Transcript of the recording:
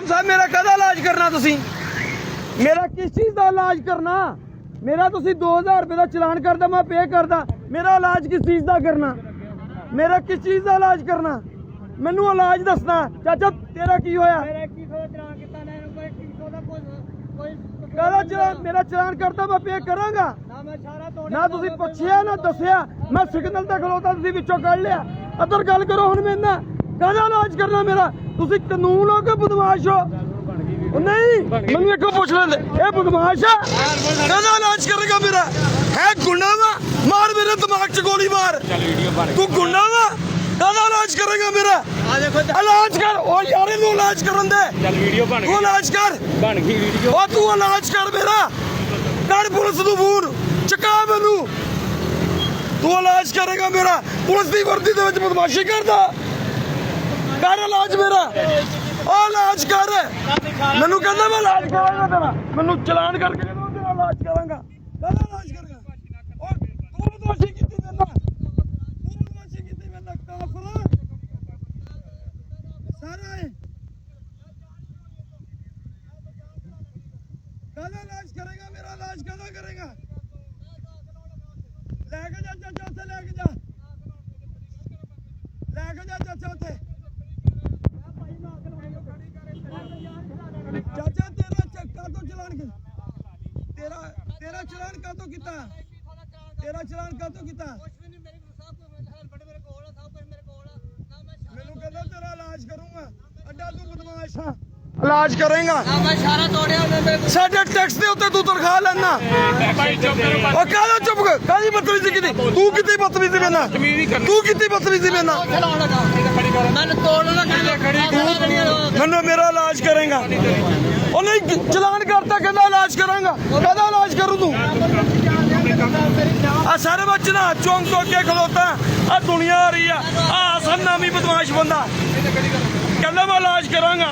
आसम साहब मेरा कदा इलाज करना तुसी मेरा किस चीज़ का इलाज करना मेरा तुसी 2000 रुपये का चलान करदा मैं पे करदा मेरा इलाज किस चीज़ का करना मेरा किस चीज़ का इलाज करना मैनू इलाज दसना चाचा तेरा की होया मेरा चलान करता मैं पे करांगा ना तुसी पुछया ना दसिया मैं सिग्नल तक खलोता तुसी विचों कढ़ लिया अदर गल करो हुण मेरे नाल कहदा इलाज करना मेरा तुसी कानून हो के बदमाश हो नहीं मैनू एक पुछ लेंदे ये बदमाश है कहदा इलाज करेगा मेरा है गुंडा वा मार मेरे दिमाग च गोली मार तू गुंडा वा कहदा इलाज करेगा मेरा इलाज कर ओ यार इनू इलाज करन दे तू इलाज कर ओ तू इलाज कर मेरा कर पुलिस नू फोन चका मैनू तू इलाज करेगा मेरा पुलिस की वर्दी दे विच बदमाशी करदा कर इलाज मेरा ओ इलाज कर मैनू कहंदा मैं इलाज करांगा तेरा मैनू चलान करके कहंदा तेरा इलाज करांगा कहंदा इलाज करेगा ओ तू बदमाशी कीती मेरे नाल तू बदमाशी कीती मेरे नाल काफर सारा कहंदा इलाज करेगा मेरा इलाज कहंदा करेगा लेके जा चाचा उसे लेके जा चाचा उसे चाचा तेरा चक्का तो चलान तेरा चलान का तो किता तेरा चलान का तो किता मैनू कहंदा तेरा इलाज करूंगा अड्डा तू बदमाश हां इलाज करेगा साडे टैक्स दे उत्ते तू तनखा लेना ओ कहदा चुप कर कादी बदतमीजी कीती तू कीती बदतमीजी मेरे नाल तू कीती बदतमीजी मेरे नाल मैनू मेरा इलाज करेगा ओ नहीं चलान करता कहंदा इलाज करांगा कहदा इलाज करूं तू आ सारे बच्चे ना चौंक तो अगे खलोता आ दुनिया आ रही है आ असन नामी बदमाश बंदा कहंदा मैं इलाज करांगा